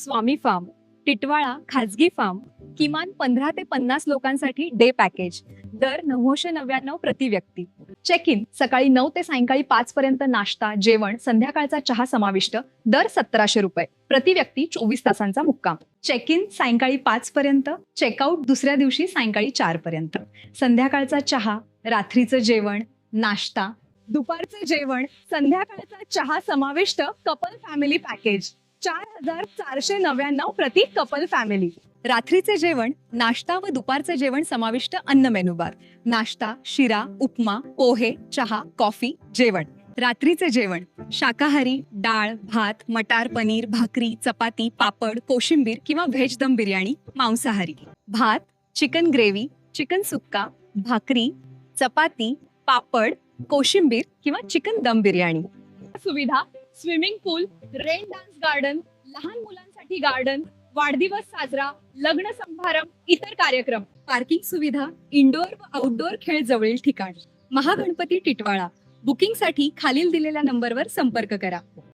स्वामी form, Titwala खाजगी form, किमान 15 ते 50 लोकांसाठी डे पॅकेज, दर 999 प्रति व्यक्ती. चेक इन सकाळी 9 ते सायंकाळी 5 पर्यंत नाश्ता, जेवण, संध्याकाळचा चहा समाविष्ट, दर 1700 रुपये प्रति व्यक्ती. 24 तासांचा मुक्काम. चेक इन सायंकाळी 5 पर्यंत, चेकआउट दुसऱ्या दिवशी सायंकाळी 4 पर्यंत. संध्याकाळचा चहा, रात्रीचं जेवण, नाश्ता, दुपारचं जेवण, संध्याकाळचा चहा समाविष्ट कपल फॅमिली पॅकेज, 4499 प्रति कपल फॅमिली. रात्रीचे जेवण, नाश्ता व दुपारचं जेवण समाविष्ट अन्न मेनू बार, नाश्ता, शिरा, उपमा, पोहे, चहा, कॉफी, जेवण. रात्रीचे जेवण शाकाहारी, डाळ, भात, मटार पनीर, भाकरी, चपाती, पापड, कोशिंबीर किंवा व्हेज दम बिर्याणी. मांसाहारी भात, चिकन ग्रेव्ही, चिकन सुक्का, भाकरी, चपाती, पापड, कोशिंबीर किंवा चिकन दम बिर्याणी. सुविधा स्विमिंग पूल, रेन डान्स गार्डन, लहान मुलांसाठी गार्डन, वाढदिवस साजरा, लग्न समारंभ, इतर कार्यक्रम. पार्किंग सुविधा, इंडोर व आउटडोर खेळ जवळील ठिकाण. महागणपती टिटवाळा. बुकिंगसाठी खालील दिलेल्या नंबरवर संपर्क करा.